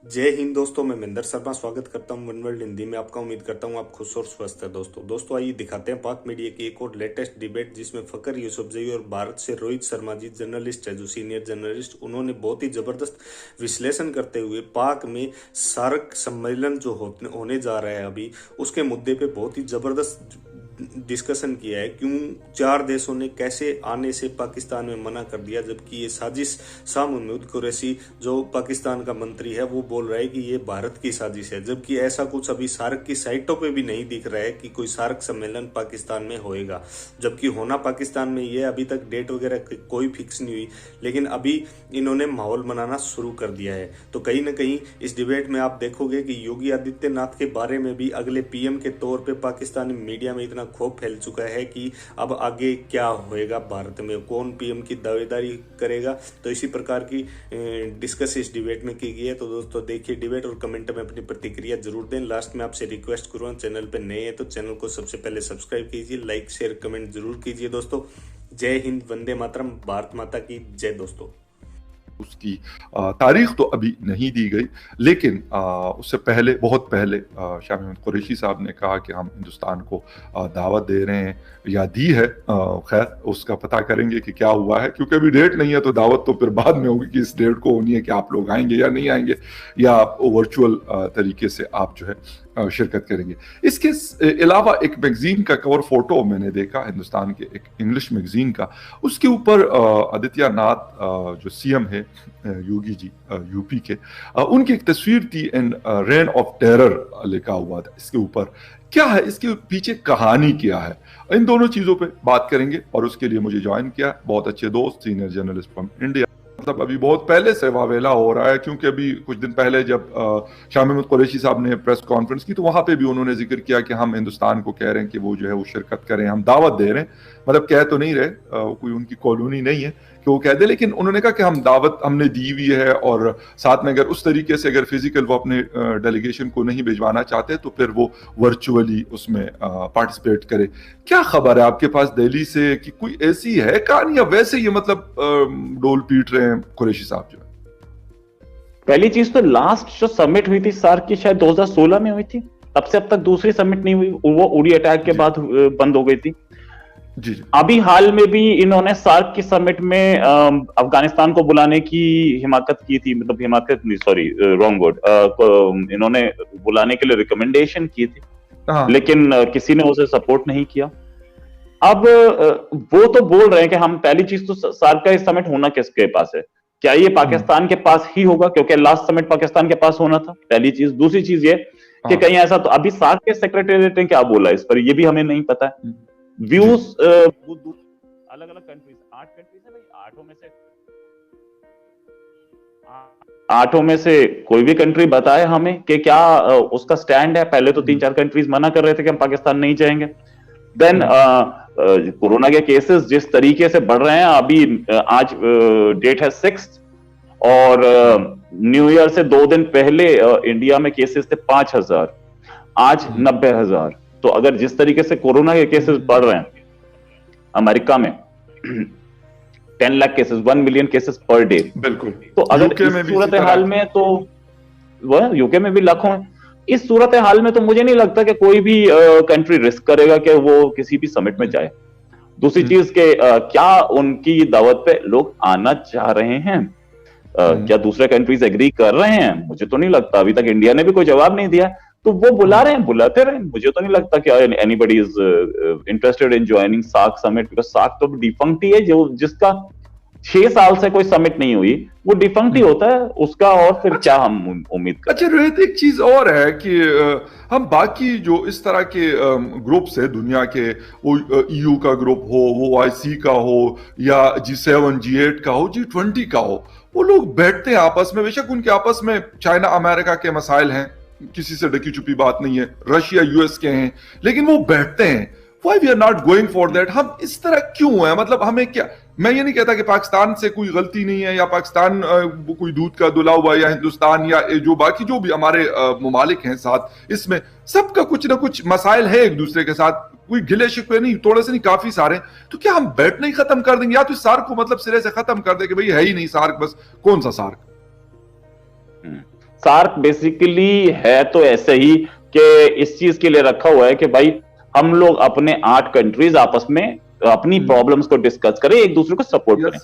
जय हिंद दोस्तों, मैं महेंद्र शर्मा स्वागत करता हूं वन वर्ल्ड हिंदी में आपका। उम्मीद करता हूं आप खुश और स्वस्थ है। दोस्तों आइए दिखाते हैं पाक मीडिया की एक और लेटेस्ट डिबेट, जिसमें फकर यूसुफजई और भारत से रोहित शर्मा जी जर्नलिस्ट है, जो सीनियर जर्नलिस्ट, उन्होंने बहुत ही जबरदस्त विश्लेषण करते हुए पाक में सार्क सम्मेलन जो होने जा रहा है अभी, उसके मुद्दे पे बहुत ही जबरदस्त डिस्कशन किया है। क्यों चार देशों ने कैसे आने से पाकिस्तान में मना कर दिया, जबकि ये साजिश। शाह महमूद कुरैशी जो पाकिस्तान का मंत्री है वो बोल रहा है कि ये भारत की साजिश है, जबकि ऐसा कुछ अभी सार्क की साइटों पे भी नहीं दिख रहा है कि कोई सार्क सम्मेलन पाकिस्तान में होएगा। जबकि होना पाकिस्तान में ये अभी तक डेट वगैरह कोई फिक्स नहीं हुई, लेकिन अभी इन्होंने माहौल बनाना शुरू कर दिया है। तो कहीं ना कहीं इस डिबेट में आप देखोगे कि योगी आदित्यनाथ के बारे में भी अगले पीएम के तौर पे पाकिस्तानी मीडिया में इतना खौफ फैल चुका है कि अब आगे क्या होएगा, भारत में कौन पीएम की दावेदारी करेगा। तो इसी प्रकार की डिस्कस इस डिबेट में की गई है। तो दोस्तों देखिए डिबेट और कमेंट में अपनी प्रतिक्रिया जरूर दें। लास्ट में आपसे रिक्वेस्ट करूँगा, चैनल पर नए हैं तो चैनल को सबसे पहले सब्सक्राइब कीजिए, लाइक शेयर कमेंट जरूर कीजिए। दोस्तों जय हिंद, वंदे मातरम, भारत माता की जय। दोस्तों उसकी तारीख तो अभी नहीं दी गई, लेकिन उससे पहले, बहुत पहले शाह महमूद कुरैशी साहब ने कहा कि हम हिंदुस्तान को दावत दे रहे हैं या दी है। खैर उसका पता करेंगे कि क्या हुआ है, क्योंकि अभी डेट नहीं है तो दावत तो फिर बाद में होगी कि इस डेट को होनी है कि आप लोग आएंगे या नहीं आएंगे, या वर्चुअल तरीके से आप जो है शिरकत करेंगे। इसके अलावा एक मैगजीन का कवर फोटो मैंने देखा, हिंदुस्तान के एक इंग्लिश मैगजीन का, उसके ऊपर आदित्यनाथ जो सीएम है योगी जी यूपी के, उनकी एक तस्वीर थी एंड रेन ऑफ टेरर लिखा हुआ था इसके ऊपर। क्या है इसके पीछे कहानी, क्या है, इन दोनों चीजों पे बात करेंगे। और उसके लिए मुझे ज्वाइन किया बहुत अच्छे दोस्त, सीनियर जर्नलिस्ट फ्रॉम इंडिया। मतलब अभी बहुत पहले से वावेला हो रहा है, क्योंकि अभी कुछ दिन पहले जब शाह महमूद कुरैशी साहब ने प्रेस कॉन्फ्रेंस की तो वहां पे भी उन्होंने जिक्र किया कि हम हिंदुस्तान को कह रहे हैं कि वो जो है वो शिरकत करें, हम दावत दे रहे हैं। मतलब कह तो नहीं रहे, कोई उनकी कॉलोनी नहीं है कि वो कह दे, लेकिन उन्होंने कहा कि हम दावत हमने दी हुई है, और साथ में अगर उस तरीके से अगर फिजिकल वो अपने डेलीगेशन को नहीं भिजवाना चाहते तो फिर वो वर्चुअली उसमें पार्टिसिपेट करे। क्या खबर है आपके पास दिल्ली से कि कोई ऐसी है कहानी, या वैसे ये मतलब डोल पीट रहे हैं कुरैशी साहब जो है? पहली चीज तो लास्ट जो समिट हुई थी सार्क की शायद 2016 में हुई थी, तब से अब तक दूसरी समिट नहीं हुई, वो उड़ी अटैक के बाद बंद हो गई थी। जी जी। अभी हाल में भी इन्होंने सार्क की समिट में अफगानिस्तान को बुलाने की हिमाकत की थी, मतलब हिमाकत नहीं, सॉरी रॉन्ग वर्ड, इन्होंने बुलाने के लिए रिकमेंडेशन की थी, लेकिन किसी ने उसे सपोर्ट नहीं किया। अब वो तो बोल रहे हैं कि हम, पहली चीज तो सार्क का समिट होना किसके पास है, क्या ये पाकिस्तान के पास ही होगा, क्योंकि लास्ट समिट पाकिस्तान के पास होना था, पहली चीज। दूसरी चीज ये कि कहीं ऐसा, तो अभी सार्क के सेक्रेटेरिएट ने क्या बोला इस पर, ये भी हमें नहीं पता है। व्यूज अलग अलग कंट्रीज, 8 कंट्रीज है भाई, आठों में से कोई भी कंट्री बताए हमें कि क्या उसका स्टैंड है। पहले तो 3-4 कंट्रीज मना कर रहे थे कि हम पाकिस्तान नहीं जाएंगे। देन कोरोना के केसेस जिस तरीके से बढ़ रहे हैं, अभी आज डेट है 6, और न्यू ईयर से 2 दिन पहले इंडिया में केसेस थे 5,000, आज 90,000। तो अगर जिस तरीके से कोरोना के केसेस बढ़ रहे हैं अमेरिका में 10 lakh cases, 1 million cases per day, बिल्कुल। तो अगर इस सूरत हाल में, तो वह यूके में भी लाखों है, इस सूरत हाल में तो मुझे नहीं लगता कि कोई भी कंट्री रिस्क करेगा कि वो किसी भी समिट में जाए। दूसरी चीज के क्या उनकी दावत पे लोग आना चाह रहे हैं, क्या दूसरे कंट्रीज एग्री कर रहे हैं, मुझे तो नहीं लगता। अभी तक इंडिया ने भी कोई जवाब नहीं दिया, तो वो बुला रहे हैं, बुलाते रहे। मुझे तो नहीं लगता कि anybody is interested in joining SAARC summit, because SAARC तो डिफंक्ट ही है, जो जिसका 6 साल से कोई समिट नहीं हुई, वो डिफंक्ट ही होता है उसका, और फिर क्या हम उम्मीद करें। अच्छा रोहित, एक चीज और है कि हम बाकी जो इस तरह के ग्रुप्स है दुनिया के, वो EU का ग्रुप हो, वो OIC का हो, या G7 G8 का हो, G20 का हो, वो लोग बैठते हैं आपस में। बेशक उनके आपस में चाइना अमेरिका के मसाइल हैं, किसी से ढकी छुपी बात नहीं है, रशिया US के हैं, लेकिन वो बैठते हैं। Why we are not going for that? हम इस तरह क्यों है? मतलब हमें क्या, मैं ये नहीं कहता कि पाकिस्तान से कोई गलती नहीं है, या पाकिस्तान कोई दूध का धुला हुआ, या हिंदुस्तान, या जो बाकी जो भी हमारे ममालिक हैं साथ, इसमें सबका कुछ ना कुछ मसाइल है एक दूसरे के साथ, कोई गिले शिकवे नहीं, थोड़े से नहीं, काफी सारे। तो क्या हम बैठना ही खत्म कर देंगे, या तो सार्क को मतलब सिरे से खत्म कर दे कि भाई है ही नहीं सार्क, बस कौन सा सार्क? सार्क बेसिकली है तो ऐसे ही कि इस चीज के लिए रखा हुआ है कि भाई हम लोग अपने 8 कंट्रीज आपस में अपनी प्रॉब्लम्स को डिस्कस करें, एक दूसरे को सपोर्ट करें।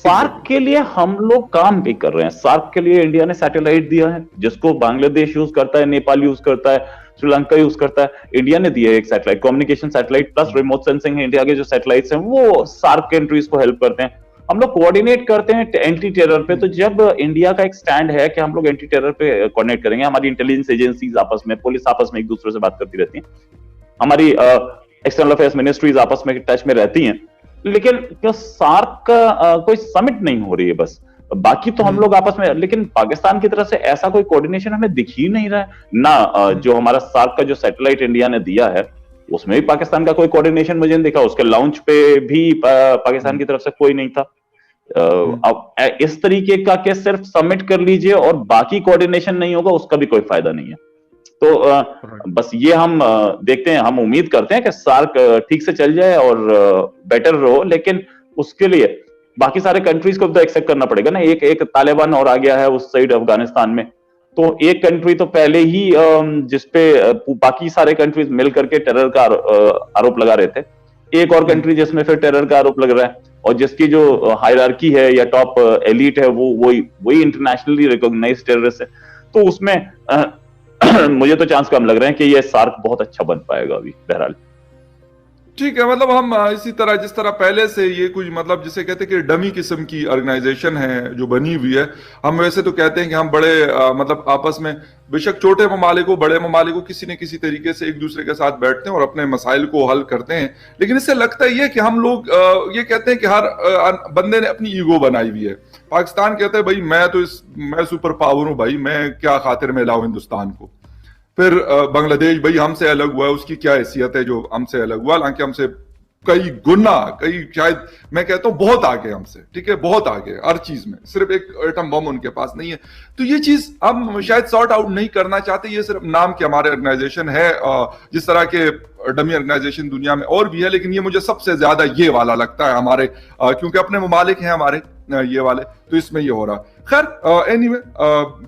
सार्क के लिए हम लोग काम भी कर रहे हैं। सार्क के लिए इंडिया ने सैटेलाइट दिया है, जिसको बांग्लादेश यूज करता है, नेपाल यूज करता है, श्रीलंका यूज करता है। इंडिया ने दिया है एक satellite, communication satellite plus remote sensing है। इंडिया के जो सैटेलाइट्स हैं वो सार्क कंट्रीज को हेल्प करते हैं। हम लोग कोऑर्डिनेट करते हैं एंटी टेरर पे। तो जब इंडिया का एक स्टैंड है कि हम लोग एंटी टेरर पे कोऑर्डिनेट करेंगे, हमारी इंटेलिजेंस एजेंसीज आपस में, पुलिस आपस में एक दूसरे से बात करती रहती है, हमारी एक्सटर्नल अफेयर्स मिनिस्ट्रीज आपस में टच में रहती हैं, लेकिन क्या सार्क का कोई समिट नहीं हो रही है बस, बाकी तो हम लोग आपस में। लेकिन पाकिस्तान की तरफ से ऐसा कोई कोऑर्डिनेशन हमें दिख ही नहीं रहा है ना। जो हमारा सार्क का जो सैटेलाइट इंडिया ने दिया है उसमें भी पाकिस्तान का कोई कोऑर्डिनेशन मुझे नहीं दिखा। उसके लॉन्च पे भी पाकिस्तान की तरफ से कोई नहीं था। अब इस तरीके का कि सिर्फ सबमिट कर लीजिए और बाकी कोऑर्डिनेशन नहीं होगा, उसका भी कोई फायदा नहीं है। तो बस ये हम देखते हैं, हम उम्मीद करते हैं कि सार्क ठीक से चल जाए और बेटर रहो, लेकिन उसके लिए बाकी सारे कंट्रीज को तो एक्सेप्ट करना पड़ेगा ना। एक तालिबान और आ गया है उस साइड अफगानिस्तान में, तो एक कंट्री तो पहले ही जिसपे बाकी सारे कंट्रीज मिल करके टेरर का आरोप लगा रहे थे, एक और कंट्री जिसमें फिर टेरर का आरोप लग रहा है, और जिसकी जो हायरार्की है या टॉप एलिट है वो वही इंटरनेशनली रिकॉग्नाइज्ड टेररिस्ट है। तो उसमें मुझे तो चांस कम लग रहे हैं कि ये सार्क बहुत अच्छा बन पाएगा अभी। बहरहाल ठीक है, मतलब हम इसी तरह जिस तरह पहले से ये कुछ मतलब जिसे कहते हैं कि डमी किस्म की ऑर्गेनाइजेशन है जो बनी हुई है, हम वैसे तो कहते हैं कि हम बड़े मतलब आपस में बेशक छोटे ममालिकों बड़े ममालिकों किसी न किसी तरीके से एक दूसरे के साथ बैठते हैं और अपने मसाइल को हल करते हैं, लेकिन इससे लगता है कि हम लोग ये कहते हैं कि हर बंदे ने अपनी ईगो बनाई हुई है। पाकिस्तान कहता है भाई मैं सुपर पावर हूं भाई, मैं क्या खातिर में लाऊं हिंदुस्तान को। फिर बांग्लादेश भाई हमसे अलग हुआ है, उसकी क्या हैसियत है जो हमसे अलग हुआ, हालांकि हमसे कई गुना, कई शायद मैं कहता हूं बहुत आगे हमसे, ठीक है, बहुत आगे हर चीज में, सिर्फ एक एटम बम उनके पास नहीं है। तो ये चीज हम शायद सॉर्ट आउट नहीं करना चाहते, ये सिर्फ नाम के हमारे ऑर्गेनाइजेशन है। जिस तरह के डमी ऑर्गेनाइजेशन दुनिया में और भी है, लेकिन ये मुझे सबसे ज्यादा ये वाला लगता है हमारे, क्योंकि अपने ममालिक हैं हमारे ये वाले, तो इसमें ये हो रहा। खैर एनीवे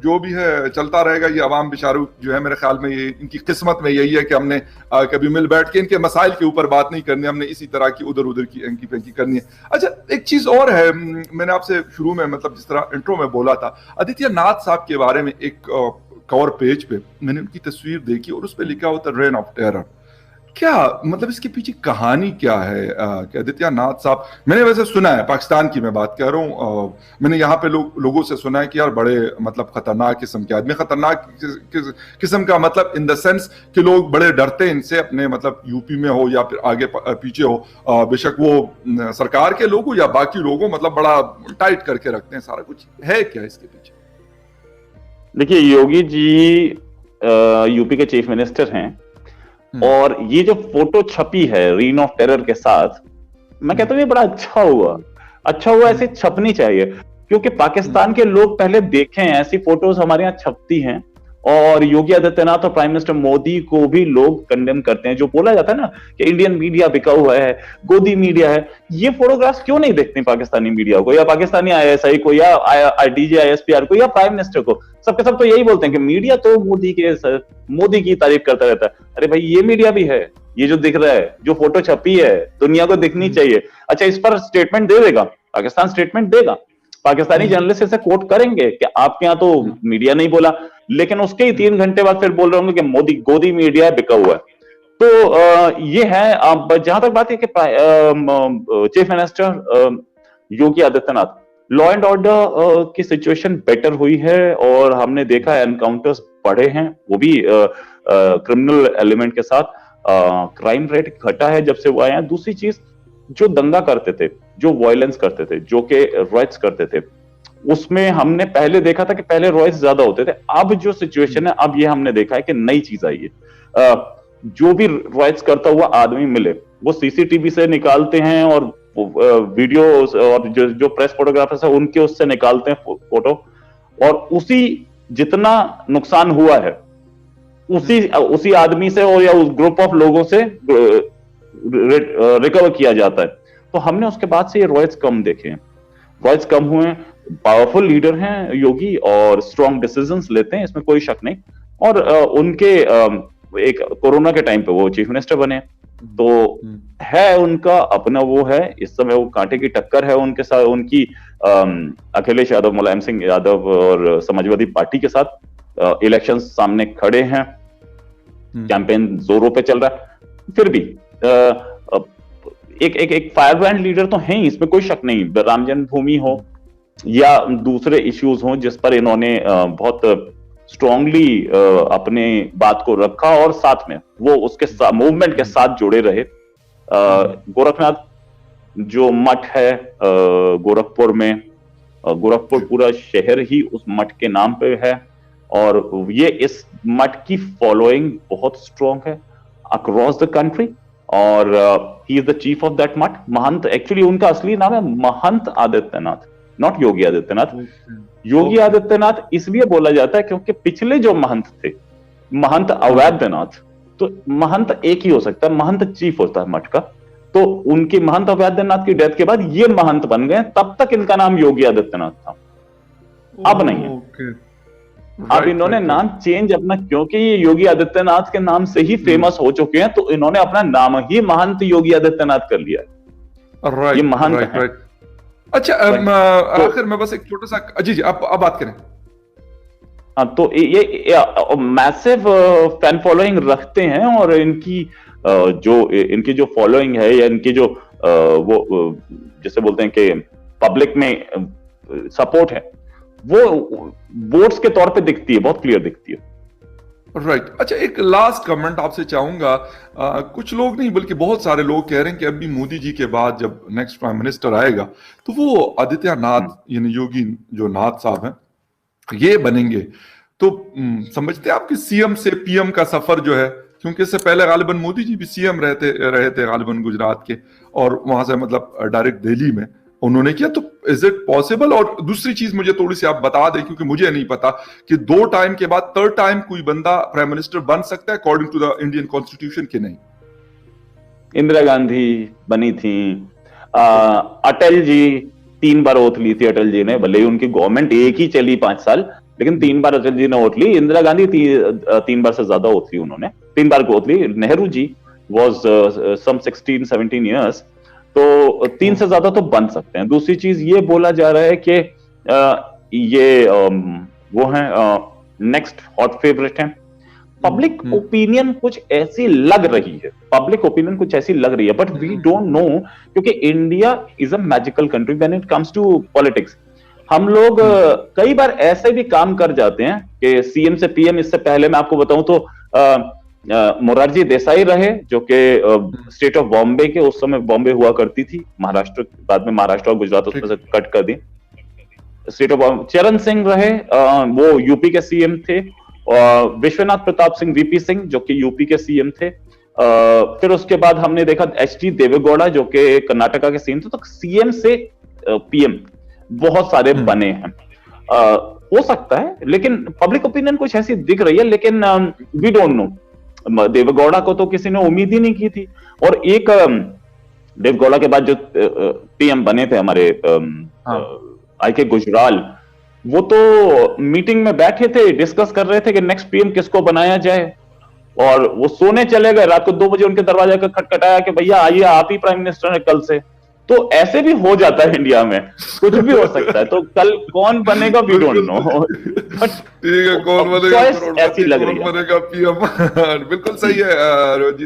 जो भी है चलता रहेगा। ये अवाम बेचारू जो है मेरे ख्याल में ये इनकी किस्मत में यही है कि हमने कभी मिल बैठ के इनके मसाइल के ऊपर बात नहीं करनी, हमने इसी तरह की उधर उधर की एंकी पेंकी करनी है। अच्छा, एक चीज और है, मैंने आपसे शुरू में मतलब जिस तरह इंट्रो में बोला था, आदित्य नाथ साहब के बारे में एक कवर पेज पे मैंने उनकी तस्वीर देखी और उस पर लिखा होता रेन ऑफ टेरर। क्या मतलब इसके पीछे कहानी क्या है? आदित्य नाथ साहब, मैंने वैसे सुना है, पाकिस्तान की मैं बात कर रहा हूँ, मैंने यहाँ पे लोगों से सुना है कि यार बड़े मतलब खतरनाक किस्म के आदमी, खतरनाक किस्म का मतलब इन द सेंस कि लोग बड़े डरते हैं इनसे, अपने मतलब यूपी में हो या फिर आगे पीछे हो, बेशक वो सरकार के लोग हो या बाकी लोग हो, मतलब बड़ा टाइट करके रखते हैं सारा कुछ। है क्या इसके पीछे? देखिए, योगी जी यूपी के चीफ मिनिस्टर हैं, और ये जो फोटो छपी है रेन ऑफ टेरर के साथ, मैं कहता हूँ ये बड़ा अच्छा हुआ, ऐसे छपनी चाहिए, क्योंकि पाकिस्तान के लोग पहले देखें ऐसी फोटोज हमारे यहाँ छपती हैं, और योगी आदित्यनाथ और प्राइम मिनिस्टर मोदी को भी लोग कंडेम करते हैं। जो बोला जाता है ना कि इंडियन मीडिया बिका हुआ है, गोदी मीडिया है, ये फोटोग्राफ्स क्यों नहीं देखते पाकिस्तानी मीडिया को या पाकिस्तानी ISI को या DG ISPR को या प्राइम मिनिस्टर को? सबके सब तो यही बोलते हैं कि मीडिया तो मोदी की तारीफ करता रहता है। अरे भाई, ये मीडिया भी है, ये जो दिख रहा है, जो फोटो छपी है, दुनिया को दिखनी चाहिए। अच्छा, इस पर स्टेटमेंट दे देगा पाकिस्तान, स्टेटमेंट देगा, पाकिस्तानी जर्नलिस्ट इसे कोट करेंगे कि आपके यहाँ तो मीडिया नहीं बोला, लेकिन उसके ही 3 घंटे बाद फिर बोल रहे होंगे कि गोदी मीडिया बिका हुआ है। तो ये है। अब जहां तक बात है कि chief minister Yogi Adityanath, law and order की सिचुएशन बेटर हुई है, और हमने देखा है एनकाउंटर्स बढ़े हैं, वो भी क्रिमिनल एलिमेंट के साथ। क्राइम रेट घटा है जब से वो आए हैं। दूसरी चीज, जो दंगा करते थे, जो वायलेंस करते थे, जो के रॉयट्स करते थे, उसमें हमने पहले देखा था कि पहले रॉयट्स ज्यादा होते थे। अब जो सिचुएशन है, अब ये हमने देखा है कि नई चीज आई है। जो भी रॉयट्स करता हुआ आदमी मिले, वो CCTV से निकालते हैं, और वीडियो और जो प्रेस फोटोग्राफर्स है उनके उससे निकालते हैं फोटो, और उसी जितना नुकसान हुआ है उसी आदमी से और या उस ग्रुप ऑफ लोगों से रिकवर किया जाता है। तो हमने उसके बाद से ये रॉयट्स कम देखे हैं, रॉयट्स कम हुए हैं। पावरफुल लीडर हैं योगी और स्ट्रॉन्ग डिसीजंस लेते हैं, इसमें कोई शक नहीं। और उनके एक कोरोना के टाइम पे वो चीफ मिनिस्टर बने, तो है उनका अपना वो है, इस समय वो कांटे की टक्कर है उनके साथ, उनकी अखिलेश यादव, मुलायम सिंह यादव और समाजवादी पार्टी के साथ इलेक्शन सामने खड़े हैं, कैंपेन जोरों पे चल रहा है। फिर भी एक फायर ब्रांड लीडर तो हैं, इसमें कोई शक नहीं। राम जन्मभूमि हो या दूसरे इश्यूज हो जिस पर इन्होंने बहुत स्ट्रांगली अपने बात को रखा और साथ में वो उसके मूवमेंट के साथ जुड़े रहे। गोरखनाथ जो मठ है गोरखपुर में, गोरखपुर पूरा शहर ही उस मठ के नाम पे है, और ये इस मठ की फॉलोइंग बहुत स्ट्रांग है अक्रॉस द कंट्री, और he is the chief of that मठ। महंत, एक्चुअली उनका असली नाम है महंत आदित्यनाथ, नॉट योगी आदित्यनाथ। योगी आदित्यनाथ इसलिए बोला जाता है क्योंकि पिछले जो महंत थे, महंत अवैधनाथ, तो महंत एक ही हो सकता है, महंत चीफ होता है मठ का, तो उनकी महंत अवैधनाथ की डेथ के बाद ये महंत बन गए, तब तक इनका नाम योगी आदित्यनाथ था, अब नहीं है। अब इन्होंने नाम चेंज अपना, क्योंकि ये योगी आदित्यनाथ के नाम से ही फेमस हो चुके हैं, तो इन्होंने अपना नाम ही महंत योगी आदित्यनाथ कर लिया है। ये महंत है। अच्छा, आखिर में बस एक छोटा सा, जी आप बात करें। हाँ, तो ये मैसिव फैन फॉलोइंग रखते हैं, और इनकी जो फॉलोइंग है या इनकी जो वो जैसे बोलते हैं कि पब्लिक में सपोर्ट है, वो वोट्स के तौर पे दिखती है, बहुत क्लियर दिखती है। राइट। अच्छा, एक लास्ट कमेंट आपसे चाहूंगा। कुछ लोग नहीं बल्कि बहुत सारे लोग कह रहे हैं कि अभी मोदी जी के बाद जब नेक्स्ट प्राइम मिनिस्टर आएगा तो वो आदित्यनाथ यानी योगी जो नाथ साहब हैं ये बनेंगे। तो समझते हैं आप कि सीएम से पीएम का सफर जो है, क्योंकि इससे पहले गालिबन मोदी जी भी सीएम रहे थे गालिबन गुजरात के, और वहां से मतलब डायरेक्ट दिल्ली में उन्होंने किया, तो इज इट पॉसिबल? और दूसरी चीज मुझे थोड़ी सी आप बता दें, क्योंकि मुझे नहीं पता कि 2 टाइम के बाद 3rd टाइम कोई बंदा प्राइम मिनिस्टर बन सकता है according to the Indian constitution की नहीं? इंदिरा गांधी बनी थी, अटल जी 3 बार ओथ ली थी अटल जी ने, भले ही उनकी गवर्नमेंट एक ही चली 5 साल, लेकिन 3 बार अटल जी ने ओथ ली। इंदिरा गांधी 3 बार से ज्यादा ओथ ली उन्होंने, 3 बार ओथ ली। Nehru ji was some 16-17 years, तो 3 से ज्यादा तो बन सकते हैं। दूसरी चीज ये बोला जा रहा है कि ये वो है नेक्स्ट हॉट फेवरेट है। पब्लिक ओपिनियन कुछ ऐसी लग रही है, बट वी डोंट नो, क्योंकि India is a magical country when it comes to politics. हम लोग कई बार ऐसे भी काम कर जाते हैं कि सीएम से पीएम, इससे पहले मैं आपको बताऊं तो मोरारजी देसाई रहे, जो कि स्टेट ऑफ बॉम्बे के, उस समय बॉम्बे हुआ करती थी, महाराष्ट्र, बाद में महाराष्ट्र और गुजरात उसमें से कट कर दी। स्टेट ऑफ बॉम्बे चरण सिंह रहे, वो यूपी के सीएम थे, और विश्वनाथ प्रताप सिंह वीपी सिंह जो कि यूपी के सीएम थे। फिर उसके बाद हमने देखा एचडी देवेगौड़ा जो कि कर्नाटका के सीएम थे। तो सीएम से पीएम बहुत सारे बने हैं, हो सकता है, लेकिन पब्लिक ओपिनियन कुछ ऐसी दिख रही है, लेकिन वी डोंट नो। देवेगौड़ा को तो किसी ने उम्मीद ही नहीं की थी, और एक देवेगौड़ा के बाद जो पीएम बने थे हमारे आईके गुजराल, वो तो मीटिंग में बैठे थे, डिस्कस कर रहे थे कि नेक्स्ट पीएम किसको बनाया जाए, और वो सोने चले गए। रात को 2 बजे उनके दरवाजे का खटखटाया कि भैया आइए, आप ही प्राइम मिनिस्टर हैं कल से। तो ऐसे भी हो जाता है इंडिया में, कुछ भी हो सकता है। तो कल कौन बनेगा वी डोंट नो, बट ठीक है, कौन बनेगा ऐसी लग रही है, कौन बनेगा पीएम। बिल्कुल सही है रोजी।